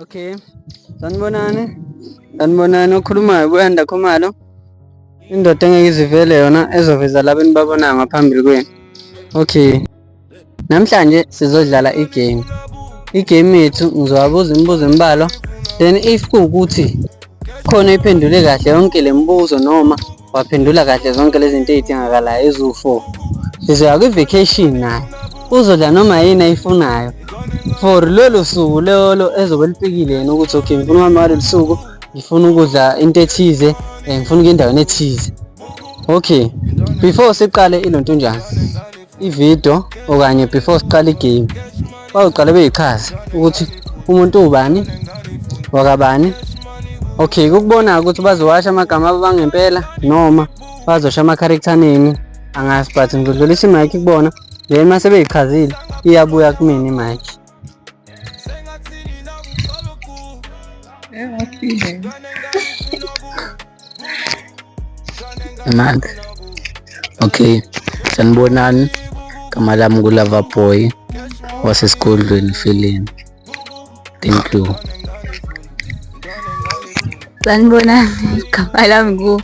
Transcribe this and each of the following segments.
Okay, sanibonani okhulumayo uBuyanda Khumalo, indoda engeke izivele yona ezoveza laba enibabonayo ngaphambili kwenu. Okay, namhlanje sizodlala igame. Igame yethu ngizowabuza imibuzo embalwa, then if kuwukuthi khona iphendule kahle yonke le mibuzo noma waphendula kahle zonke lezi zinto ey'dingakalayo eziwu-4, sizoya kwi-vacation naye uzodla noma yini ayifunayo for lolo suku lolo ezobe lifikile yena ukuthi okay, ngifuna uhambe ngalolu suku, ngifuna ukudla into ethize, ngifuna ukuya endaweni ethize. Okay, before siqale ilontunjana ividiyo okanye before siqale igame, bazoqala beyichaza ukuthi umuntu ubani wakabani. Okay, kukubona ukuthi bazowasha amagama abo bangempela noma bazosha ama-character name angazi, but ngizodlulisa i-mic kubona, then mase beyichazile iyabuya kumina i-mic. Manga. Okay, sanibonani. Igama lami nguLoverboy wasesigodlweni Feleni. Thank you. Sanibonani, igama lami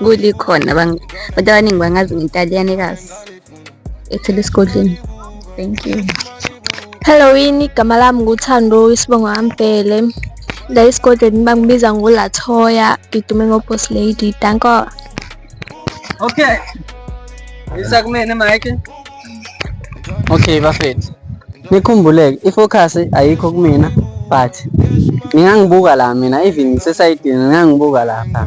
nguLikhona, abantu abaningi bangazi nge-Italianikazi ethele esigodlweni. Thank you. Halloween, igama lami nguThando Isibongo Ampele, la esigodlweni bangibiza ngoLathoya, ngidume ngo-Boss Lady. Danko. Okay, isakumene mic. Okay bafethu, nikhumbuleke ifocus ayikho kumina, but ningangibuka la mina, even ngisesayidini ningangibuka lapha.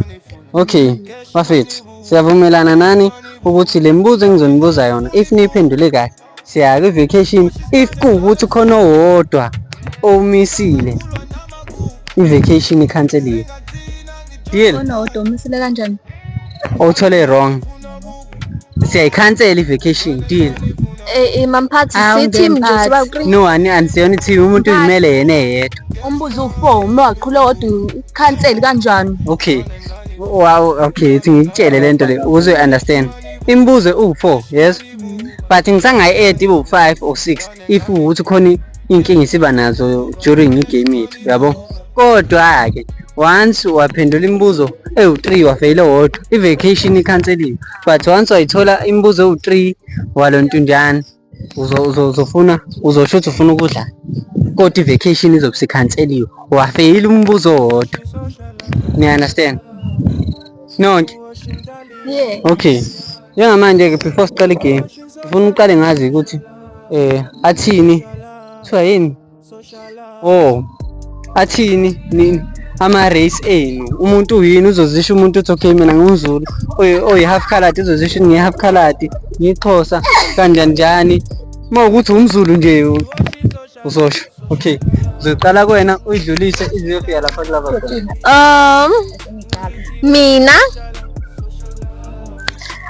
Okay bafethu, siyavumelana nani ukuthi le mibuzo engizonibuza yona if niyiphendule kahle siya kwi-vacation. If kuwukuthi khona owodwa omisile, i-vacation ikhanseliwe. Deal? Khona owodwa omisile kanjani? Othole wrong, siyayikhansela i-vacation. Deal? Mamphathi si-team nje siba-3. No, anisiyona i-team, umuntu uyimele yena eyedwa. Umbuzo u-4 uma waqhule wodwa ukhanseli kanjani? Okay, wow, okay, ithi ngikutshele lento le ukuze u-understand. Imibuzo u-4, yes, but ngisangayi-add ibe u-5 or 6 if ukuthi khona iy'nkinga esiba nazo during igame yethu, yabo. Kodwa-ke once waphendula imibuzo ewu-3 wafeyile wodwa, i-vacation ikhanseliwe. But once wayithola imibuzo ewu-3 walontunjana, uzosho ukuthi ufuna ukudla, kodwa i-vacation izobe sikhanseliwe, wafeyile umbuzo owodwa. Ni-understand nonke? Yeah. Okay, njengamanje-ke before siqale igame ngifuna uqale ngazi ukuthi athini kuthiwa yini, athini ama-race enu, umuntu uyini, uzozisho umuntu uthi okay mina ngumZulu, oyi-half coloured uzozisho ngiyi-half coloured, ngiyixhosa kanjani njani. Uma ukuthi umZulu nje uzosho. Okay, uzoqala kuwena uyidlulise iziyofika lapha kulaba khona. Mina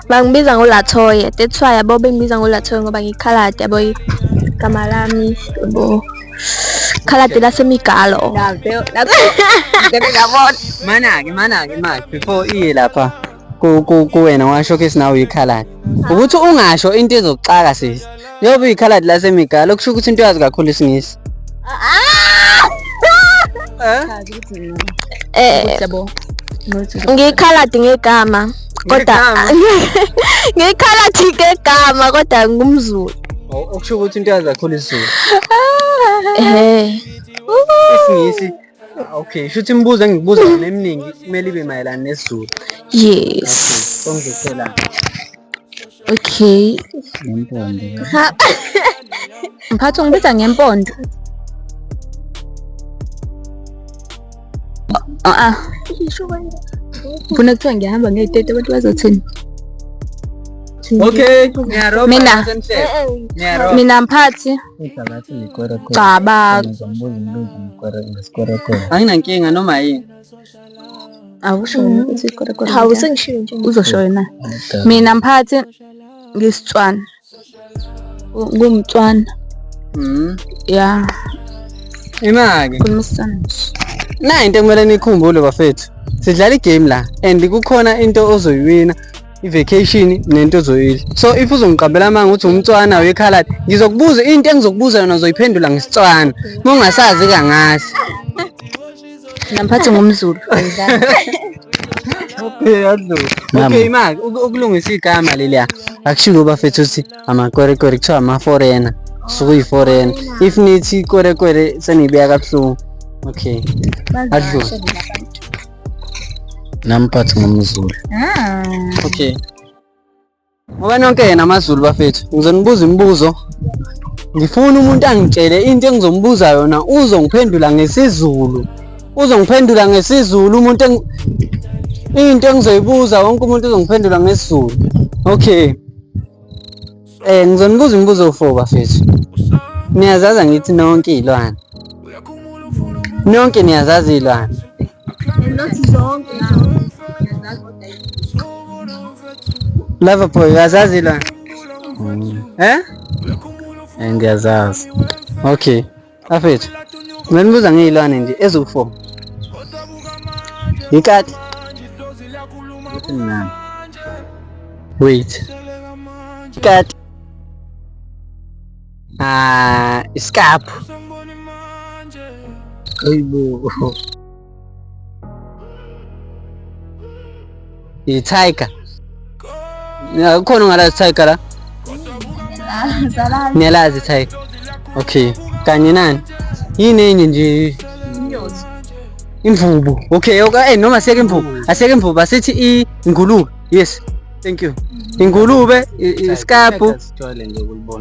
bangibiza ngoLathoya, that's why yabo bengibiza ngoLathoya ngoba ngikhaladi yabo, igama lami yabo khaladi lasemigalo. Mana-ke before iye lapha kuwena washo ke sinawe uyikhaladi, ukuthi ungasho into ezokuxaka sisi, njengoba uyikhaladi lasemigalo kusho ukuthi into yazi kakhulu isingisi. Ngikhaladi ngegama kodwa ngikhaladi ngegama kodwa ngumZulu. Okusho ukuthi into yazi kakhulu isiZulu. Isingisi. Okay, shuthi imibuzo engikubuza yona eminingi kumele ibe mayelana nesiZulu. Yes. Songizocela. Okay. Ngempondo. Mphathi ungibiza ngempondo. Ufuna kuthiwa ngiyahamba ngey'tete abantu bazothini? Okay, Mina mphathi Caba. anginankinga noma yini. Awusho ukuthi isikole. Hawu sengishiyo nje. Uzosho wena. Mina mphathi ngisitswana. Ngumtswana. Yeah. Imake. Kunisana. Na into ekumele nikhumbule bafethu. Sidlala igame la and kukhona into ozoyiwina, i-vacation nento ozoyidla. So if uzongiqambela manga ukuthi umtswana uyekhaladi, ngizokubuza into engizokubuza yona uzoyiphendula ngesitswana. Uma ungasazi kangasi. Namphathi ngumZulu. Okay, adlu. Okay, Mark, ukulungisa igama leliya. Akushiwo bafethu ukuthi amakorekore kuthiwa ama-foreigner. Sukuyi foreigner. If nithi korekore senibeka kabuhlungu. Okay. Adlu. Namphathi ngumZulu. Okay. Ngoba nonke yena amaZulu bafethu. Ngizonibuza imibuzo. Ngifuna umuntu angitshele into engizombuza yona uzongiphendula ngesiZulu. Uzongiphendula ngesiZulu umuntu into engizoyibuza wonke umuntu uzongiphendula ngesiZulu. Okay. Ngizonibuza imibuzo 4 bafethu. Niyazazi ngithi nonke izilwane. Nonke niyazazi izilwane. Loverboy uyazazi izilwane? Ngiyazazi. Okay. Bafethu. Ngizonibuza ngezilwane nje ezu4. Ikati. Wait. Ikati. Iskaphu. Hayibo. I-tiger. Kukhona ongalazi tiger la? Niyalazi tiger. Okay. Kanye nani? Yini enye nje? Imvubu. Okay, noma asiyeke imvubu. Asiyeke imvubu asithi ingulube. Yes. Thank you. Ingulube, iskaphu.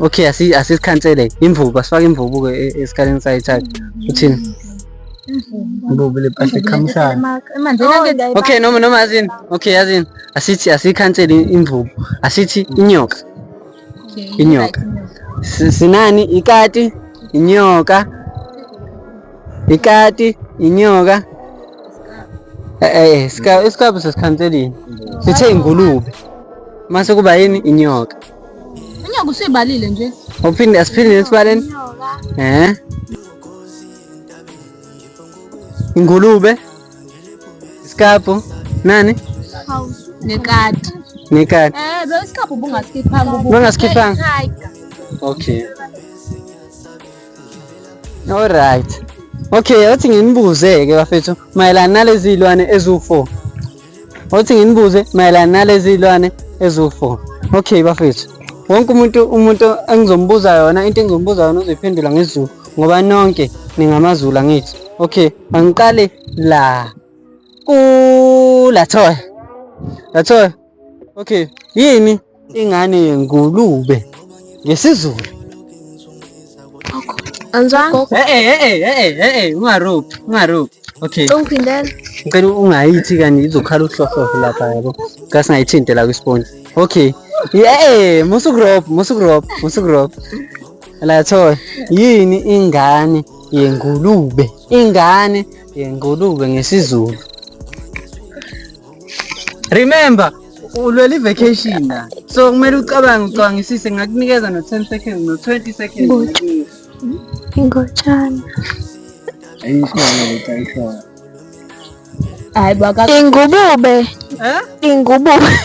Okay, asikhansele. Imvubu, asifake imvubu ke esikhaleni sayithatha. Uthini? Imvubu lepahla ekhamshana. Okay, noma azini. Okay, azini. Asithi asikhansele imvubu. Asithi inyoka. Inyoka. Sinani ikati, inyoka. Ikati, inyoka. Iskaphu sesikhanselile. Sithe ingulube. Mase kuba yini inyoka. Inyoka usibalile nje. Asiphinde esibaleni. Ingulube. Iskaphu. Nani? Nekati. Nekati. Iskaphu bungaskiphanga. Bungaskiphanga. Okay. Alright. Okay, athi nginibuze ke bafethu mayelana nalezi zilwane ezu4. Athi nginibuze mayelana nalezi zilwane ezu4. Okay bafethu. Wonke umuntu engizombuza yona into engizombuza yona uziphendula ngesiZulu ngoba nonke ningamaZulu angithi. Okay, angiqale la. Lathoya. Lathoya. Okay, yini ingane yengulube ngesiZulu? Anzangu. Ungaruphi. Okay. Ungiphindela. Ngicela ungayithi kani izokhala uhlohlo lapha yabo. Kasi ngayithinte la kwisponge. Okay. Musugrop. Lathoya. Yini ingane yengulube? Ingane yengulube ngesiZulu. Remember, ulwela vacation la. So kumele ucabangisise ngakunikeza no 10 seconds no 20 seconds. Ingotshana. Ayisho. Hayi baka. Ingubube. Ingubube.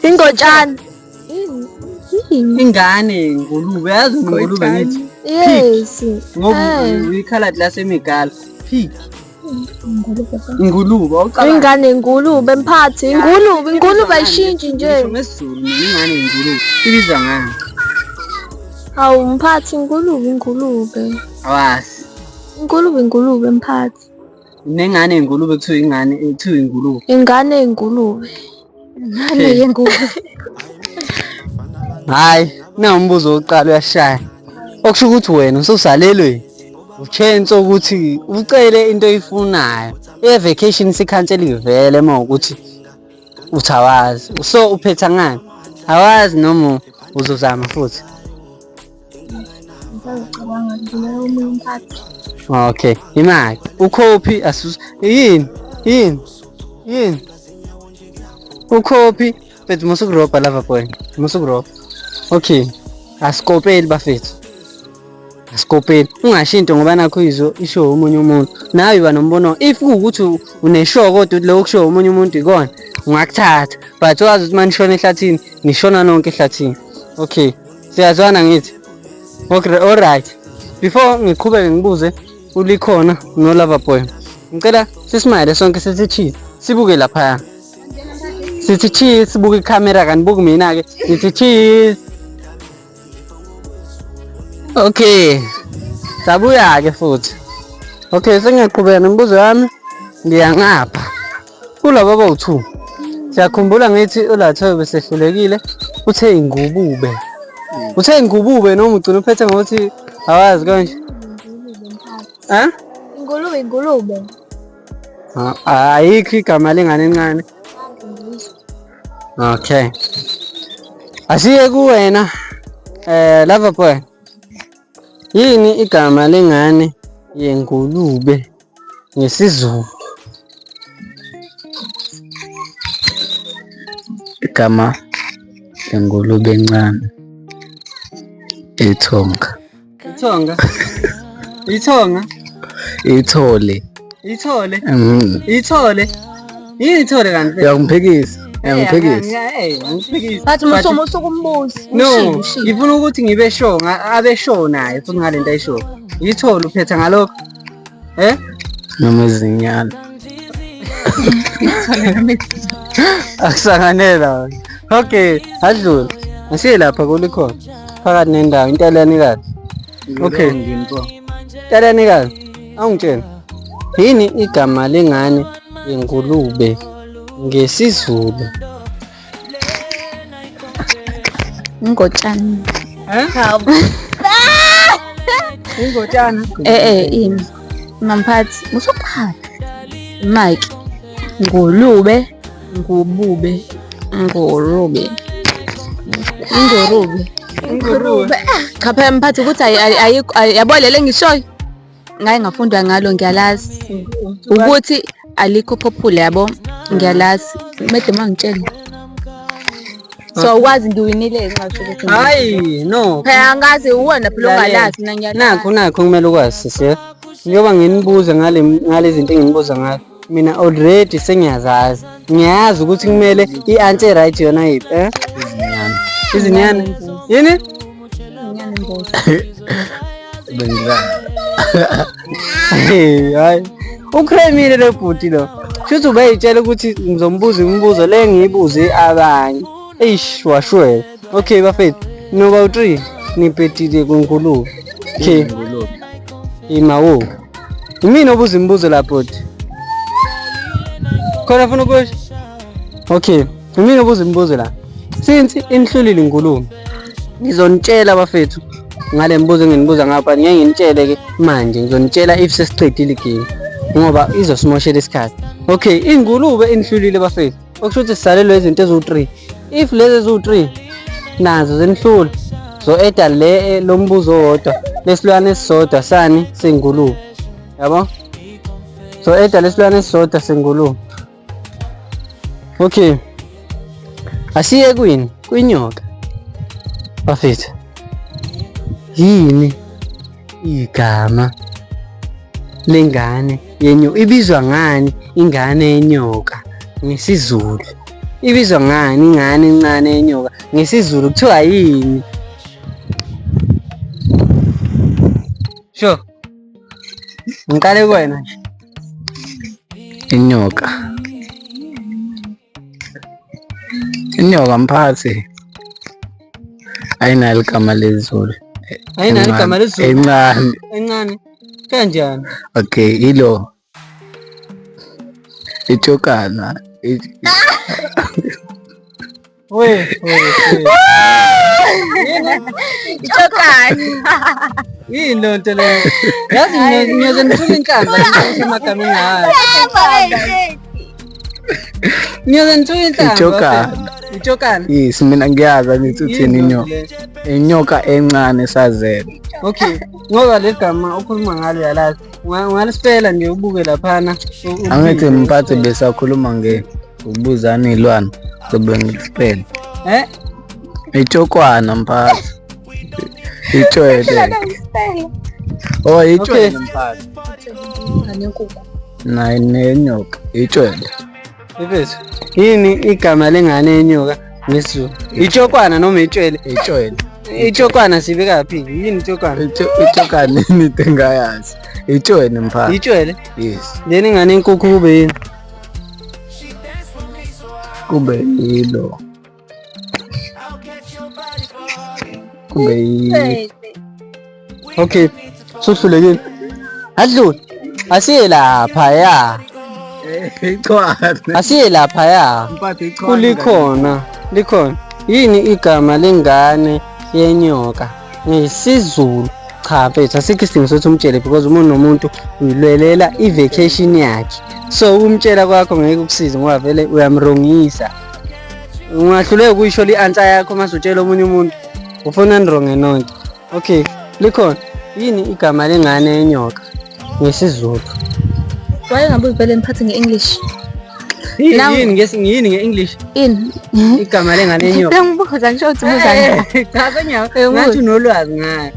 Ingotshana. Ingane ingulube yazi ingulube ngithi. Yes. Ngoba uyikhala lasemigala. Pig. Ingulube awucabanga. Ingane ingulube emphathi. Ingulube ayishintshi nje. NgesiZulu ingane ingulube. Ibizwa ngani? Awu mphathi ingulube. Awazi. Ingulube mphathi. Nengane ingulube kuthiwa ingulube. Ingane ingulube. Ingane yengulube. Hayi, umbuzo wokuqala uyashaya. Okusho ukuthi wena ususalelwe. Uchance ukuthi ucele into oyifunayo. Vacation sikhansela ivele mawukuthi uthawazi. So uphetha ngani? Awazi noma uzozama futhi. Ngicabanga ngidlula omunye umphathi. Okay, imali. Ucopy yini? Ucopy bethu musukuroba lava boy. Musukuroba. Okay. Asikopeli bafethu. Asikopeli. Ungashinto ngoba nakho isho umunye umuntu. Nawe uba nombono. If ukuthi uneshow kodwa lo kusho umunye umuntu ikona, ungakuthatha. But wazi ukuthi manishona ehlathini, nishona nonke ehlathini. Okay. Siyazwana ngithi. Okay, alright. Before ngiqhubeke ngibuze ulikhona no Loverboy. Ngicela sisimale sonke sithi cheese. Sibuke lapha. Sithi cheese, sibuke ikhamera kanibuki mina ke. Sithi cheese. Okay. Sabuya ke futhi. Okay, sengiyaqhubeka nombuzo wami. Ngiya ngapha. Kulabo abawu2. Siyakhumbula ngithi uLathoya besehlulekile. Uthe ingubube. Uthe ingubube noma ugcina uphethe ngokuthi awazi kanje. Ha? Ingulube. Ayikho igama lengane encane. Okay. Asiye kuwena. Lava boy. Yini igama lengane yengulube ngesiZulu? Igama lengulube encane. Ithonga. Ithonga. Ithonga. Ithole. Ithole. Ithole. Yini ithole kanti? Uyangiphikisa. Bathi musuku umbuzi. No, ngifuna ukuthi ngibe sure abe sure naye futhi ngalento ayisho. Ithole uphetha ngalokho. Noma izinyalo. Akusanganela. Okay, adlule. Asiye lapha kulikhona. Phakathi nendawo intalanikazi. Okay. Intalanikazi. Awungitshela. Yini igama lengane yengulube ngesiZulu? Ngotshani. Ingotshana. Ini. Mamphathi, musophatha. Mike. Ngulube, ngubube, ngurube. Ingurube. Cha phela mphathi ukuthi ayabolele ngishoyo. Ngaye ngafunda ngalo ngiyalazi. Ukuthi alikho popular yabo ngiyalazi. Mede mangitshela. So ukwazi ngiwinile ngisho ukuthi. Hayi, no. Phela angazi uwona phela ongalazi mina ngiyalazi. Nakho kumele ukwazi sisiya. Njengoba nginibuza ngale zinto enginibuza ngazo. Mina already sengiyazazi. Ngiyazi ukuthi kumele i-answer right yona yiphi, Izinyana. Yini? Izinyana imboza. Bengizana. Hayi. Ukremile le bhuti lo. Futhi ubayitshela ukuthi ngizombuza imibuzo le ngiyibuze abanye. Eish washwe. Okay bafethu. Noba u3 nipetile kuNkulunkulu. Okay. Imawo. Yimina obuza imibuzo la bhuti. Khona ufuna ukusho? Okay. Yimina obuza imibuzo la. Since inihlulile inkulumo. Ngizonitshela bafethu ngale mibuzo enginibuza ngapha ngeke nginitshele ke manje ngizonitshela if sesiqedile igame ngoba izosimoshela isikhathi. Okay, ingulube inihlulile bafethu. Okusho ukuthi sisalelwe izinto ezu3. If lezi ezu3 nazo zenihlula zo eda le lombuzo owodwa lesilwane esisodwa sani sengulube. Yabo? So eda lesilwane esisodwa sengulube. Okay. Asiye kwini? Kwinyoka. Bafethu. Yini igama lengane yenyoka? Ibizwa ngani ingane yenyoka ngesiZulu? Ibizwa ngani ingane encane yenyoka ngesiZulu kuthiwa yini? Sho. Ngiqale kuwena nje. Inyoka mphathi. Ayinalo igama lezulu. Ayinalo igama lezulu. Encane. Kanjani? Okay, ilo. Itshokana. We. Itshokana. Yini lonto le? Yazi ngiyoze nithule inhlanza emagameni hayo. Ngiyoze nithule inhlanza. Itshokana. Yes, mina ngiyazi ngithi uthini inyoka. Inyoka encane sazela. Okay, ngoba legama ukhuluma ngalo yalazi. Ungalisipela nje ubuke laphana. Angithi mphathi besakhuluma ubuzana ilwana sobe ngisipela. Itshokwana mphathi. Itshwele. Oh, itshwele mphathi. Nenyoka, itshwele. Befethu, yini igama lengane yenyoka ngesiZulu? Itshokwana noma itshwele? Itshwele. Itshokwana sibeka phi? Yini itshokwana? Itshokana into engayazi. Itshwele mphakathi. Itshwele? Yes. Leni ngane inkukhu kube yini? Kube yilo. Kube yilo. Okay. Sohlulekile. Adlule. Asiye lapha ya. Ichwane. Asiye lapha ya. Mphathi ichwane. Kulikhona. Likhona. Yini igama lengane yenyoka? NgesiZulu. Cha mfethu asikho isidingo sokuthi umtshele because umuntu nomuntu uyilwelela i-vacation yakhe. So umtshela kwakho ngeke ukusize ngoba vele uyamrongisa. Ungahluleka ukuyisho li-answer yakho mase utshela omunye umuntu. Ufuna nronge nonke. Okay, likhona. Yini igama lengane yenyoka ngesiZulu? Wayengabuzi vele mphathi nge-English. Yini nge-English? Ini? Igama lengane yenyoka. Bengibuza ngisho ukuthi ubuza Cha senyawo. Ngathi unolwazi ngayo.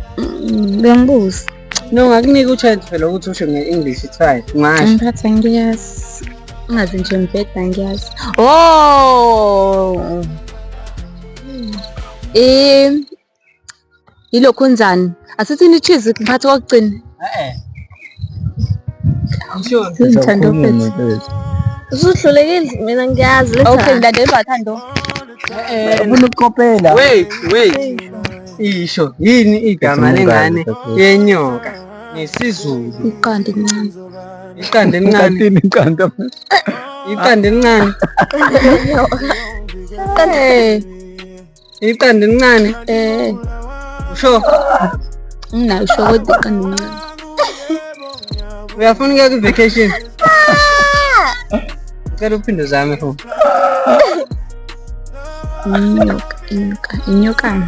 bengibuza. No, ngakunika u-chance phela ukuthi usho nge-English try. Ngasho. Mphathi angiyazi. Ungazi nje mbheda angiyazi. Oh. Yilokhunzani. Asithini cheese mphathi kokugcina. Sure. Ngithanda mfethu. Usuhlulekile mina ngiyazi letha. Okay, ngilandela ubathando. Ufuna ukukopela. Wait. Isho yini igama lengane yenyoka ngesiZulu? Iqanda elincane. Iqanda elincane. Iqanda elincane. Iqanda elincane. Usho? Nginayo isho kodwa iqanda elincane. Uyafuna ukuya ku-vacation? Ngicela uphinde uzame futhi. Inyokana.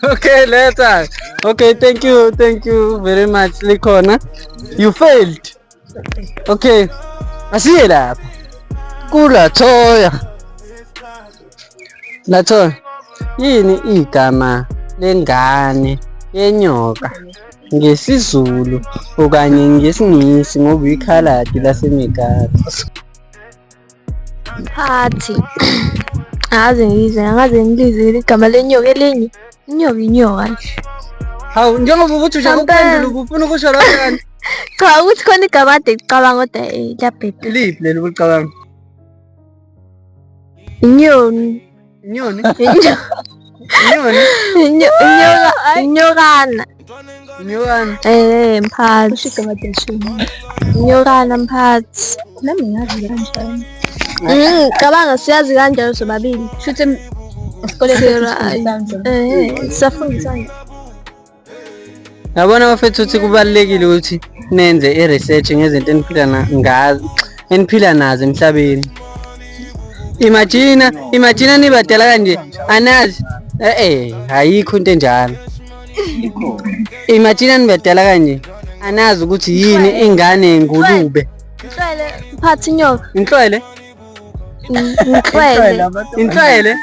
Okay, later. Okay, thank you very much Likhona. You failed. Okay. Asiye lapha. KuLathoya. Lathoya. Yini igama lengane yenyoka ngesiZulu okanye ngesingisi ngoba uyikhaladi laseMegari? Phathi. Angaze ngilize igama lenyoka elinye. Inyoka nje. Hawu njengoba ukuthi usho ufuna ukusho lokho kanti. Cha ukuthi khona igama ade ngicabanga kodwa labheda. Liphi leli ulicabanga? Inyoni. Inyoni? Inyokana. Inyokana. Mphathi. Inyokana mphathi. Nami ngazi kanjani. Cabanga siyazi kanjalo sobabili. Shuthi esikoleni safundisana. Yabona bafethu ukuthi kubalekile ukuthi nenze i-research ngezinto eniphila nazo emhlabeni. Imagine nibadala kanje anazi ayikho into enjalo. Imagine nibadala kanje anazi ukuthi yini ingane yengulube. Inhlwele mphathi inyoka. Inhlwele? Inhlwele? Inhlwele?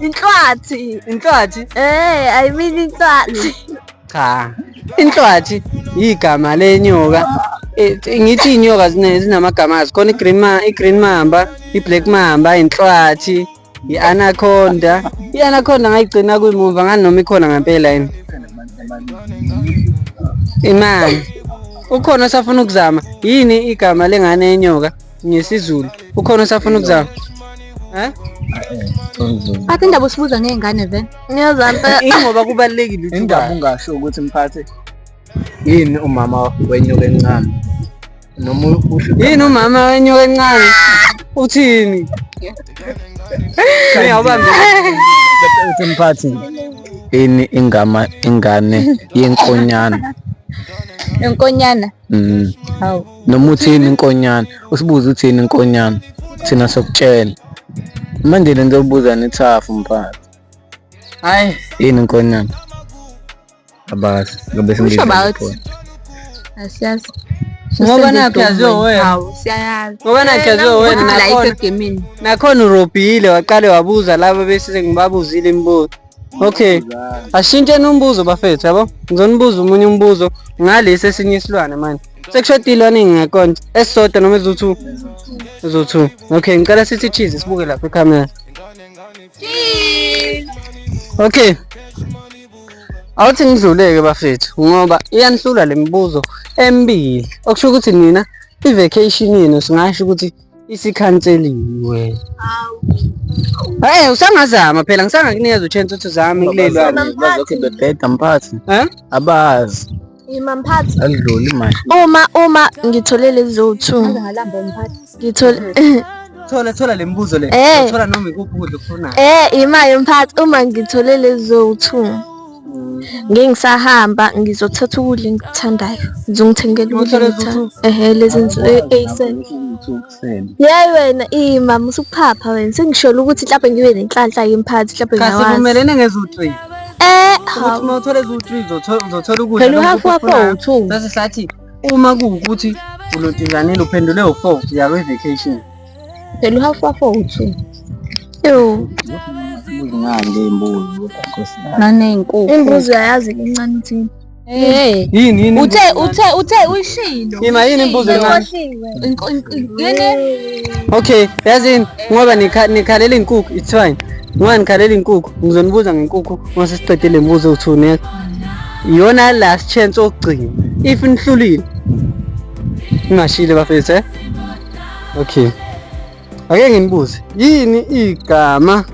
Inhlwathi? I mean inhlwathi. Cha. Inhlwathi igama lenyoka. Ngithi inyoka zinamagama azo. Khona i-green mamba, i-black mamba, inhlwathi, i-anaconda. I-anaconda ngayigcina kuyimuva ngani noma ikhona ngempela yini. Imali. Ukhona osafuna ukuzama. Yini igama lengane yenyoka ngesiZulu? Ukhona osafuna ukuzama? Athi indaba usibuza ngezingane vele. Ngiyazama. Ingoba kubalekile ukuthi Indaba ungasho ukuthi mphathi yini umama wenyoka encane. Noma usho yini umama wenyoka encane? Uthini? Ngiyabamba. uthi mphathi yini ingane yenkonyana. Inkonyana. Hawu. Noma uthini inkonyana. Usibuza uthini inkonyana. Thina sokutshela. Manje lenzobuza nethafu mphathi. Hayi, Yini inkonyana? Abazi. Ngobe Usho about. Asiyazi. ngoba nakho yaziwa wena. Hawu, siyayazi. Ngoba nakho yaziwa wena La nakhona. isegemini. Nakhona urobhile waqale wabuza laba bese ngibabuzile imibuzo. Okay. Ashintsheni umbuzo bafethu yabo. Ngizonibuza umunye umbuzo ngalesi esinye isilwane manje. Sekushadile waningi ngakonje. Esisodwa noma eziwu-2? Eziwu-2. Okay, ngicela sithi cheese sibuke lapha ekhamera. Cheese. Okay. Awuthi ngidluleke bafethu ngoba iyanihlula le mibuzo emibili. Okusho ukuthi nina i-vacation yenu singasho ukuthi isikhanseliwe. Usangazama phela ngisangakunikeza uchance ukuthi uzame kuleli wami. Bazokhe bebheda mphathi. Abazi. Mphathi. Alidluli manje. Uma ngithole lezi zowu-2. Thola le mibuzo le. Thola noma ikuphi ukudla okufunayo. Imaye mphathi uma ngithole lezi zowu-2. Ngisahamba ngizothatha ukudla engikuthandayo. Ngizongithengela ukudla engikuthandayo. Lezi nsukuzeni. Yayi wena mama usukuphapha wena. Sengisholo ukuthi mhlawumbe ngibe nenhlanhla yemphathi mhlawumbe ngawazi. Kasi kumelene ngezu-3. Ukuthi uma uthola ezu-3 uzothola ukudla. Phela uhalf wakho u-2. Bese sathi uma kuwukuthi ulontizanile uphendule u-4 uya kwe-vacation. Phela uhalf wakho u-2. Yo. Naney'nkukhu. Imbuzi uyayazi incane thina. Yini Uthe uyishilo. Yini imbuzo encane? Yini? Okay, yazini ngoba nikhalela iy'nkukhu it's fine. Ngoba nikhalela iy'nkukhu ngizonibuza ngenkukhu ngase siqedile imibuzo ewu-2 next. Iyona last chance okugcina. If nihlulile ngashile bafethu Okay. Ake nginibuze. Yini igama?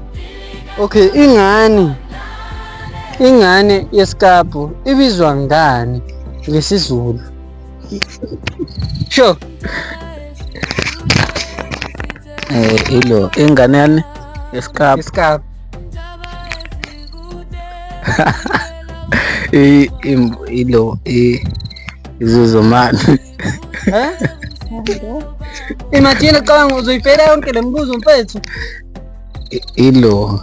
Okay, ingane yeskapu ibizwa ngani ngesiZulu? Sure. Ilo ingane yani yeskapu. Yeskapu. Ilo izuzumani. Imagine kama uzoyifela yonke le mibuzo mfethu. Ilo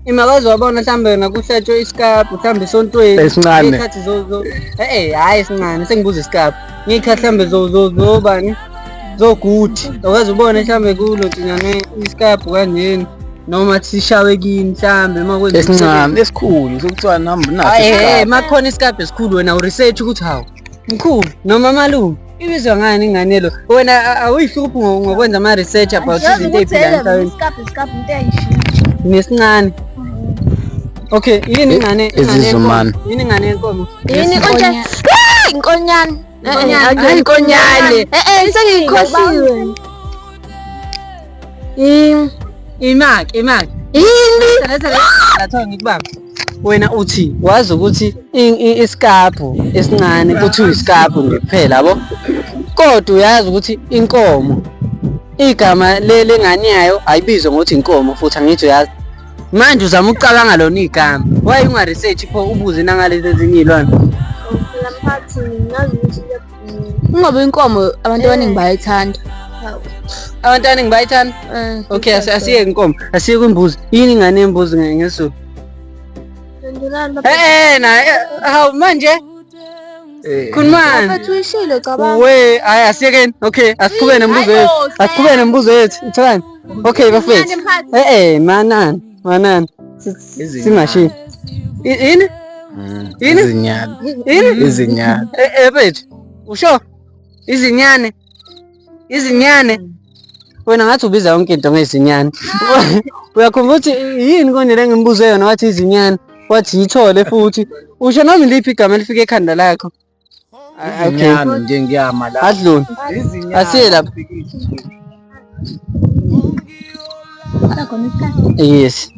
Imakazi wabona mhlambe wena kuhletshwe iskapu mhlambe esontweni. Esincane. Ngikhathi hayi esincane sengibuza iskapu. Ngikhathi mhlambe zobani? Zoguthi. Awukazi ubone mhlambe kulotinyane iskapu kanjeni noma sishawe kini mhlambe makwenza esincane esikhulu sokuthiwa namba naso. Makhona iskapu esikhulu wena u-research ukuthi hawu mkhulu noma malume ibizwa ngani ingane lo wena awuyihluphi ngokwenza ama-research about izinto ey'phila emhlabeni. Nesincane. Okay, yini ingane Izizumani. Yini ingane yenkomo? Yini inkonyane. Inkonyane. Inkonyane. Sengiyikhosile. Imaki. Yini? Latho ngikubamba. Wena uthi wazi ukuthi iskapu esincane kuthiwa iskapu nje kuphela yabo. Kodwa uyazi ukuthi inkomo igama lengane yayo ayibizwe ngokuthi inkomo futhi angithi uyazi. Manje uzama ukucabanga lona igama. Why unga research pho ubuze nangalezi ezinye izilwane? Phela mphathi ngazi ukuthi Ngoba inkomo abantu abaningi bayayithanda. Abantu abaningi bayithanda? Okay, asiye inkomo. Asiye kwimbuzi. Yini ingane yembuzi ngeSizulu? Hawu manje khulumani Mfethu uyishilo cabanga. we asiyekeni. Okay, asiqhubene nembuzo yethu ithani. Okay bafethu manani simashini yini izinyane bethu usho izinyane wena ngathi ubiza yonke into ngezinyane. Uyakhumbula ukuthi yini konje le ngimbuzo yona wathi izinyane wathi yithole futhi usho noma iliphi igama elifika ekhanda lakho. Okay nje ngiyama la adluni asiye lapha. Yes.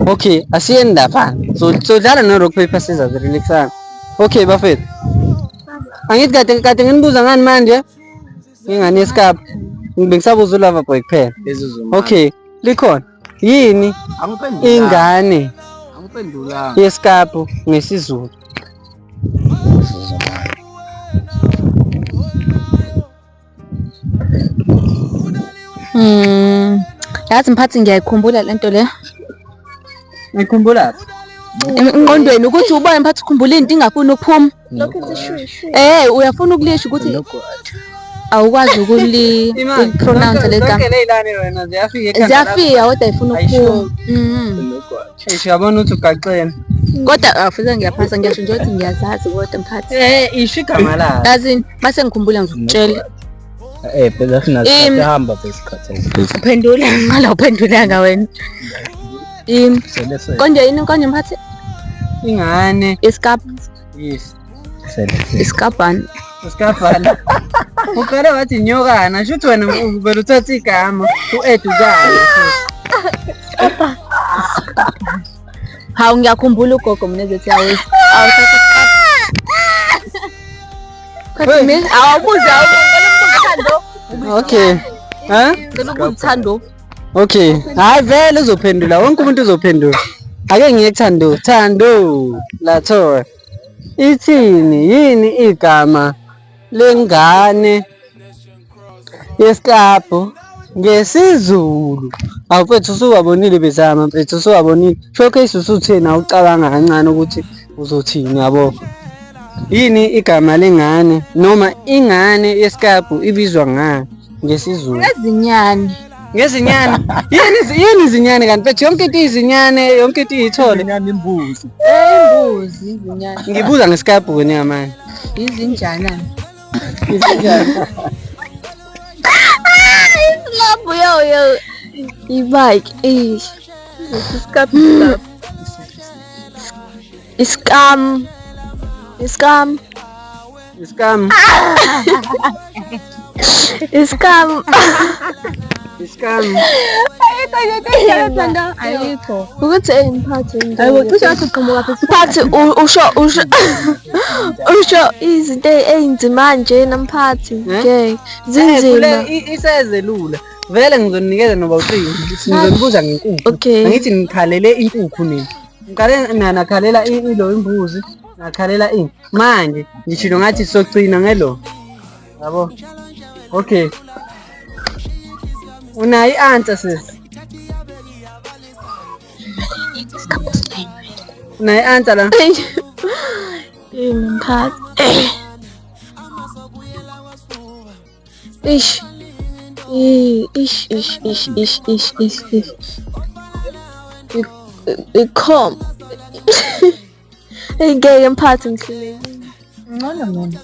Okay, asiyeni lapha. So dlala no rock paper scissors relaxana. Okay bafethu. Angithi kade nginibuza ngani manje? Ngingane iskapu. Ngibengisabuza uLava Boy kuphela. Okay, likhona. Yini ingane yeskapu ngesiZulu? Yazi mphathi ngiyayikhumbula lento le. Ngikhumbula Engqondweni ukuthi ubone mphathi ukhumbula into ingafuni ukuphuma. Uyafuna ukulisho ukuthi awukwazi ukuli-pronounce le gama. Ziyafika kodwa ayifuna ukuphuma. Uyabona ukuthi ugaqene. Kodwa afisa ngiyaphasa ngiyasho nje ukuthi ngiyazazi kodwa mphathi. Isho igama layo. Yazini mase ngikhumbula ngizokutshela. Phela sinasihamba besikhathi. Uphendula ngala uphendulanga wena. Konje yini konje mphathi? Ingane. Iskapa. Yes. Iskapani. Usikafana. Uqale wathi nyokana, shuthi wena uvela uthatha igama u-edukana. Hawu ngiyakhumbula ugogo mina ezethi awuthatha iskapa. Kathi mina awubuze Thando. Okay. Ha? Thando. Okay. Hayi vele uzophendula, wonke umuntu uzophendula. Ake ngiye Thando. Thando. Lathoya. Ithini yini igama lengane yesikapho ngesiZulu? Awufethu usuwabonile bezama mfethu usuwabonile. Showcase usuthena awucabanga kancane ukuthi uzothini yabo. Yini igama lengane noma ingane yesikapho ibizwa ngani ngesiZulu? Ezinyane. Ngezinyane. Yini izinyane kanti mfethu yonke into izinyane yonke into iyithole. Imbuzi. Imbuzi izinyane. Ngibuza ngesikapho wena ngamanye. Izinjana. Izinjana. Islaphu yo. I-bike. Iskap. Iskam. Iskam. Iskam. Iskam. Ayikho. Ukuthi mphathi. Hayibo cishe wathi uqhamuka phezu. Mphathi usho izinto ey'nzima nje namphathi. Ngeke zinzima. Isezelula. Vele ngizonikeza noba u3. Ngizonibuza ngenkukhu. Okay. Angithi ngikhalele inkukhu nini. Ngikhalele nakhalela ilo imbuzi, nakhalela ini. Manje ngishilo ngathi socina ngelo. Yabo. Okay. Unayi answer sis. Unayi answer la. Mphathi. Ish. Ikhom. Ngeke mphathi ngihlule. Ngcono mina.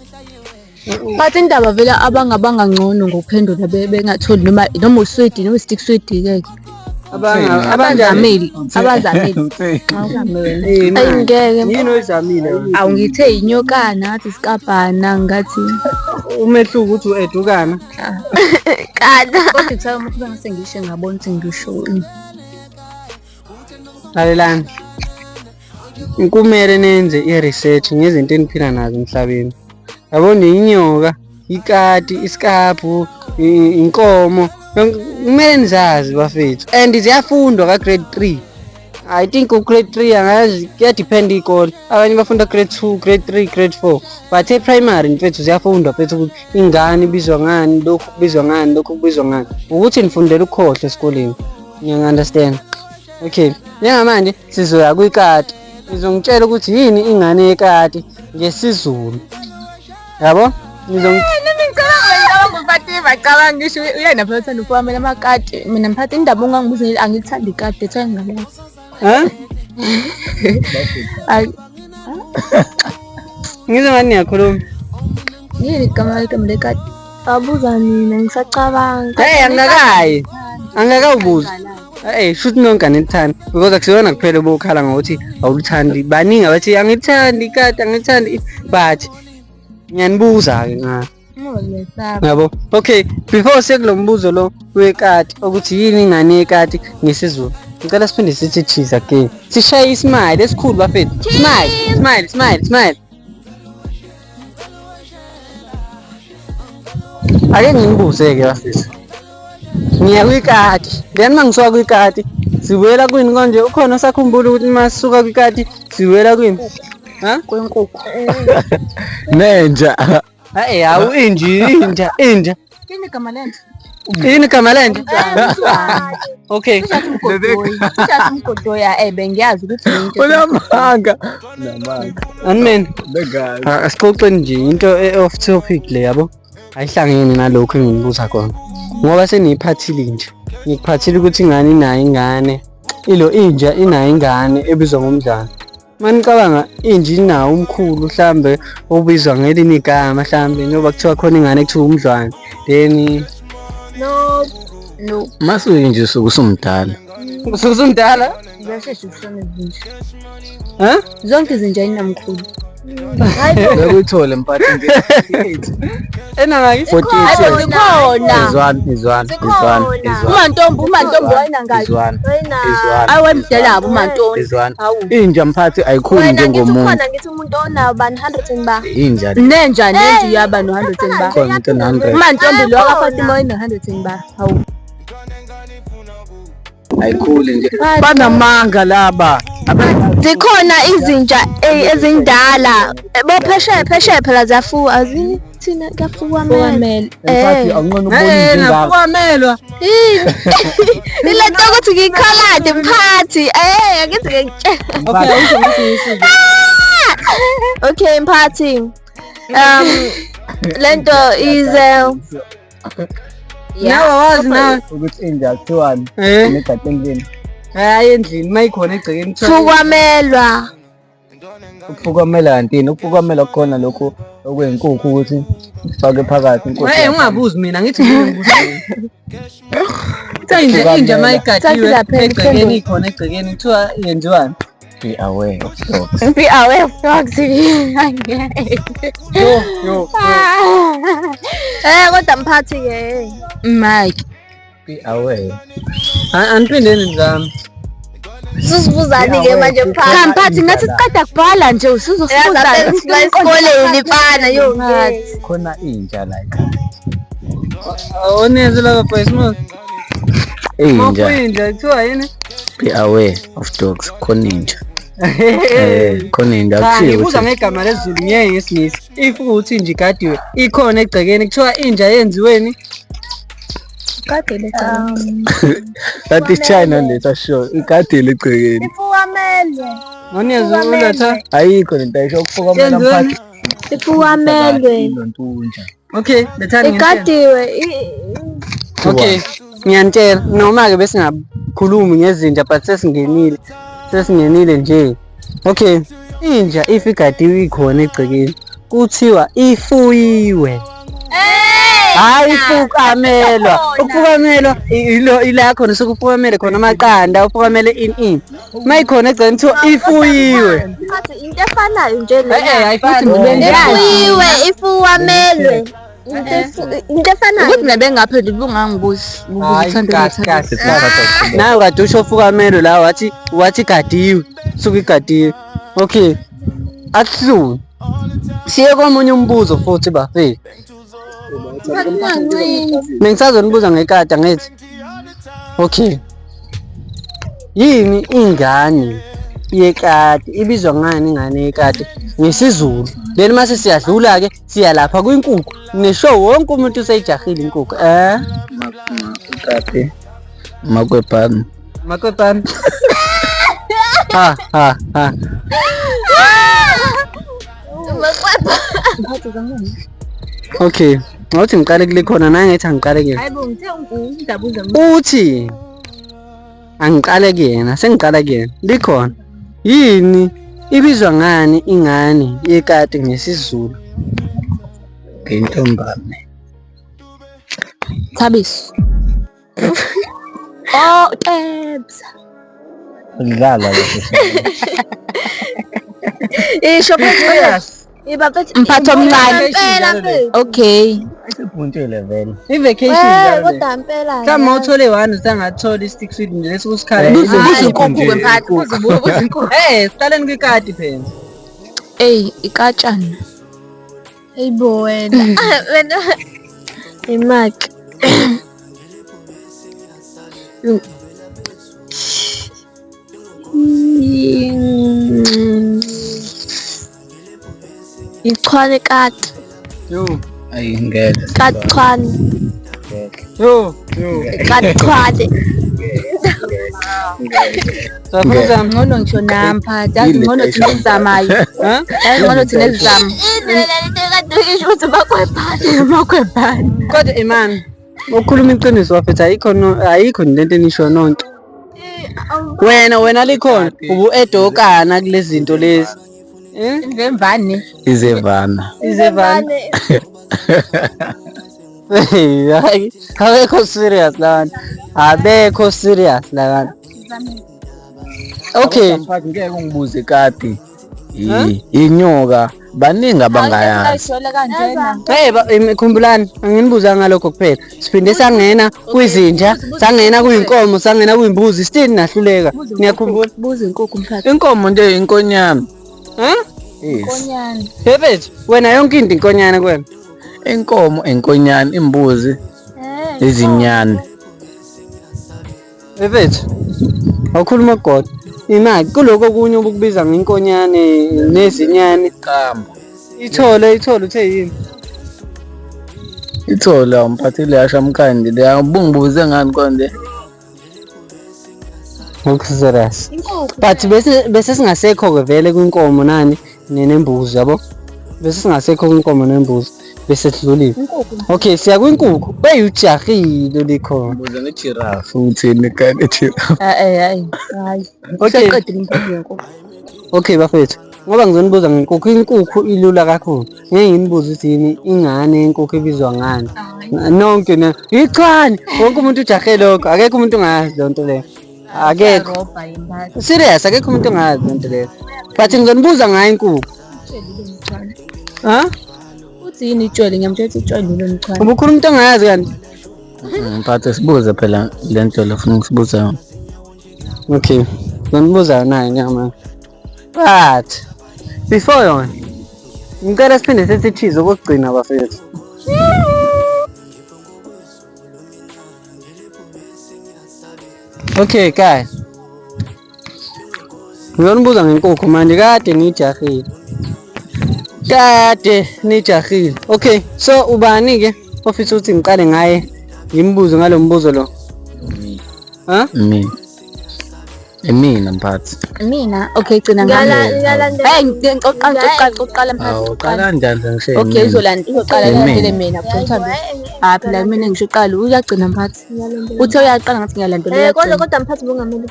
Bathi indaba vele abangabanga ngcono ngokuphendula bengatholi noma uswidi noma stick swidi ke. Abazamile. Ayingeke. Yini oyizamile? Awu ngithe inyokana ngathi isikapana ngathi umehluko ukuthi uedukana. Kana. kodwa kuthiwa uma kube ngase ngisho ngabona ukuthi ngisho Lalelani. Inkumele nenze i-research ngezinto eniphila nazo emhlabeni. Yabona inyoka, ikati, isikaphu, inkomo, kumele nizazi bafethu. And ziyafundwa ka grade 3. I think grade 3 angazi kuyadepend ikole. Abanye bafunda grade 2, grade 3, grade 4. But e-primary mfethu ziyafundwa mfethu ukuthi ingane ibizwa ngani, lokhu kubizwa ngani, lokhu kubizwa ngani. Ukuthi nifundele ukukhohle esikoleni. You understand? Okay. Njengamanje sizoya kwikati. Ngizongitshela ukuthi yini ingane yekati ngesiZulu. Yabo? Bacabanga ngisho uyena phela uthanda ukuwamela amakati. Mina mphathi indaba ungangibuza angithandi ikati ethanda ngalazi. Ngizwe ngani niyakhuluma. Yini igama lekati? Abuza mina ngisacabanga. Angakawubuza. Shuthi nonke anithandi because akusiyona kuphela bokhala ngokuthi awuluthandi. Baningi abathi angithandi ikati, angithandi but ngiyanibuza ke nga. Yabo. Okay, before sekulo mbuzo lo wekati ukuthi yini ingane yekati ngesiZulu. Ngicela siphinde sithi cheese again. Sishaye ismile esikhulu bafethu. Smile. Ake nginibuze ke bafethu. Ngiya kwikati. Then mangisuka kwikati, siwela kwini konje ukhona osakhumbula ukuthi masisuka kwikati siwela kwini? Kwenkukhu. Nenja. Hawu inja. Yini igama lento? Yini igama lento? Okay. Sithatha umgodoya bengiyazi ukuthi into. Unamanga. Anmen. Legazi. Asixoxe nje into off topic le yabo. Ayihlangene nalokho enginibuza khona. Ngoba seniyiphathile nje. Ngikuphathile ukuthi ingane inayo ingane. Ilo inja inayo ingane ebizwa ngomdlalo. Manicabanga inja inawo umkhulu mhlambe obizwa ngelinye igama mhlambe njengoba kuthiwa khona ingane kuthiwa umdlwane then No. Masuyinje usuke usumdala. usumdala Ziyashesha ukushona izinja. ha Zonke izinja ayinamkhulu. Bekuyithole mphathi enangakithi 48 Zikhona. Umantombi wayinangazi. Ayi wemdelabo umantombi. Inja mphathi ayikhuli njengomuntu. Khona ngithi umuntu onawo bani 100 and ba. Inja Nenja iyaba no 100 and ba. khona umuntu 100 Umantombi lo kaFatima wayino 100 and ba. Hawu. ayikhuli nje. Banamanga laba. Zikhona izinja ezindala. Bophesheya phela zafuwa azini thina kafuwa mele. Mphathi awunqona ubona inja. nakukamelwa Ile nto ukuthi ngikhalade mphathi. Akithi ngikutshela. okay awusho Okay mphathi. Lento is nawe wazi nawe ukuthi inja kuthiwani eh negatengeni. hayi endlini mayikhona egcekeni fukamelwa. Ukufukamela yantini? Ukufukamela khona lokho okwenkukhu ukuthi ufake phakathi inkukhu. ungabuzi mina ngithi ngibuza inja mayigadiwe egcekeni ikhona egcekeni kuthiwa yenziwani Be aware of dogs. Be aware of dogs. yo Kodwa mphathi ke. Mike. Be aware. aniphindeni nizami Susibuzani ke manje mphathi. Mphathi ngathi siqeda kubhala nje usuzosibuza esikoleni mfana yo. Khona inja like. oneze la boys Inja. inja kuthiwa yini Be aware of dogs. Khona inja. Khona inja cha kuthiwa ngibuza ngegama lesiZulu ngeke ngesinisi if ukuthi inja igadiwe ikhona egcekeni kuthiwa inja yenziweni Kade le that is China letha show. Igadile egcekeni. Ifukamelwe. oneze uletha Ayikho lento ayisho ukufukamela mphathi. Ifukamelwe. Lontunja. okay lethani Igadiwe. okay ngiyantshela noma ke bese ngakhulumi ngezinja but sesingenile nje okay inja if igadiwe ikhona egcekeni kuthiwa ifuyiwe hayi ifukamelwa ukufukamelwa ila khona sokufukamele khona amaqanda ufukamele in mayikhona egcekeni kuthiwa ifuyiwe Mphathi into efanayo nje le. ayifani Ifuyiwe, ifukamelwe. Into efanayo. ukuthi nabengapheli bungangibuzi nawe kade usho fukamelo la wathi igadiwe suka igadiwe okay akuhluni siye komunye umbuzo futhi bafethu bengisazonibuza ngekati angithi okay yini ingane yekati ibizwa ngani ingane yekati ngesiZulu then mase siyadlula ke siya lapha kwinkukhu neshow wonke umuntu useyijahile inkukhu Ikati. Makwepani. makwepani ha okay ngawuthi ngiqale kule khona naye ngithi angiqale kuyena Hayibo ngithe ungidabuza uthi angiqale kuyena sengiqala kuyena likhona yini ibizwa ngani ingane yekati ngesiZulu Ngentombane. Thabiso. Tebs. Udlala leso. Isho phela. Ibaphethe Mphathi omncane. Impela mfethu. Okay. Isipuntile vele. i-vacation Kodwa impela. kama uthole one sangathola i-stick sweet nje lesikusikhala Buza inkukhu ke mphathi. Buza inkukhu. siqaleni kwikati phela Ikatshana. Hayibo wena. Wena. Imaki. Ichwane kati. yo Ayingeke. Kachwane. yo Kachwane. safuza Ngcono ngisho namphathi. Yazi ngcono thina ezizamayo. ha Yazi ngcono thina ezizama. Isho ukuthi bakwebhani. Makwebhani. kodwa imani ukhuluma iqiniso wafethu ayikho lento enisho nonke Wena likhona ubu-edokana kulezi zinto lezi. Izemvane. Izevana. Izevane. Hayi, abekho serious labantu. Abekho serious labantu. Okay. Mphakathi ngeke ungibuze kati. Inyoka baningi abangayazi. Khumbulani anginibuza ngalokho kuphela. Siphinde sangena kwizinja, sangena kuyinkomo, sangena kuyimbuzi, still nahluleka. Ngiyakhumbula. Buza inkukhu mphakathi. Inkomo nje inkonyana. Yes. Inkonyane. Bebethu, wena yonke into inkonyana kwena. Inkomo, inkonyana, imbuzi, izinyane. Bebethu. Awukhuluma God. Imali kuloko okunye obukubiza ngenkonyane nezinyane. Kambo. Ithole uthe yini? Ithola umphathi leyasha mkhandi leya bungibuze ngani konje. Serious. But bese singasekho ke vele kwinkomo nani nembuzi yabo. Bese singasekho kwinkomo nembuzi bese sidlulile. Okay, siya kwinkukhu. Beyujahile likhona. Buza ngegiraffe uthini kanti giraffe. Hayi. Okay. Uqedile inkukhu yenkukhu. Okay bafethu. Ngoba ngizonibuza ngenkukhu, inkukhu ilula kakhulu. Ngeke nginibuze ukuthi yini ingane inkukhu ibizwa ngani. Nonke ichani. Wonke umuntu ujahe lokho. Akekho umuntu ongazi lonto leyo. Akekho. Serious, akekho umuntu ongazi lonto leyo. But ngizonibuza ngayo inkukhu. Uthi yini itshwele ngiyamtshela itshwele lo mchwane. Ubukhuluma umuntu ongazi kanti. Mphathi sibuze phela lento lefuna ukusibuza yona. Okay. Ngonibuza naye nyama. But before yona ngicela siphinde sethi thizo kokugcina bafethu. Okay guys. Ngiyonibuza ngenkukhu manje kade nijahile. Okay, so ubani ke ofisa ukuthi ngiqale ngaye ngimbuze ngalombuzo lo. Mina mphathi. Mina okay gcina ngicocala mphakathi. Uqala kanjani ngisho? Okay uzoqala landele mina kuthanda. Phela mina ngisho uqala uyagcina mphakathi. Uthe uyaqala ngathi ngiyalandelela. Kodwa mphathi bungamele.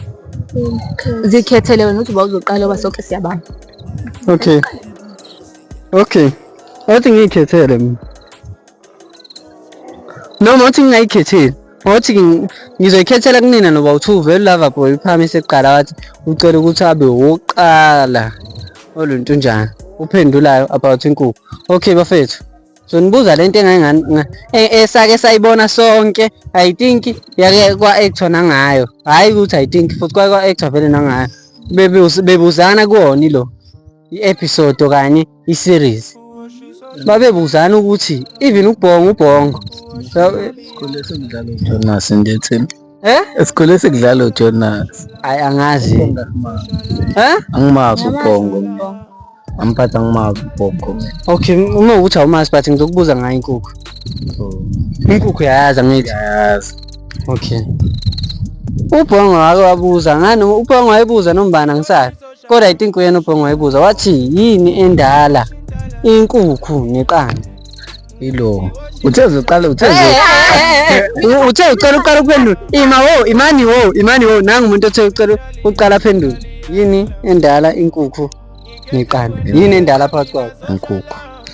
Zikhethele wena ukuthi bawuzoqala oba sonke siyabana. Okay. Athi ngiyikhethele mina. Noma uthi ngingayikhetheli. Wathi ngizoyikhethela kunina noba uthu vele lava boy uphamise eqala wathi ucela ukuthi abe woqala oluntu njani uphendulayo about inkukhu. Okay bafethu. So nibuza lento engayingani esake sayibona sonke I think yake kwa actor nangayo. Hayi ukuthi I think futhi kwa actor vele nangayo. Bebuzana kuona lo i-episode okanye i-series. Babebuzana ukuthi even ubhongo. So Isikole sekudlala uJonas ngiyathini? Isikole sekudlala uJonas. Hayi angazi. Angimazi ubhongo. Amphatha angimazi ubhongo. Okay, uma uthi awumazi but ngizokubuza ngayo inkukhu. Inkukhu yayazi angithi. Yayazi. Okay. Ubhongo wake wabuza ngani ubhongo wayebuza nombana ngisayo. Kodwa I think uyena ubhongo wayebuza wathi yini endala inkukhu neqanda. Ilo. Uthe uqala uthe ucela ukuphendula. Imani nangu umuntu othe uqala phendula. Yini endala inkukhu neqanda? Yini endala phakathi kwayo? Inkukhu.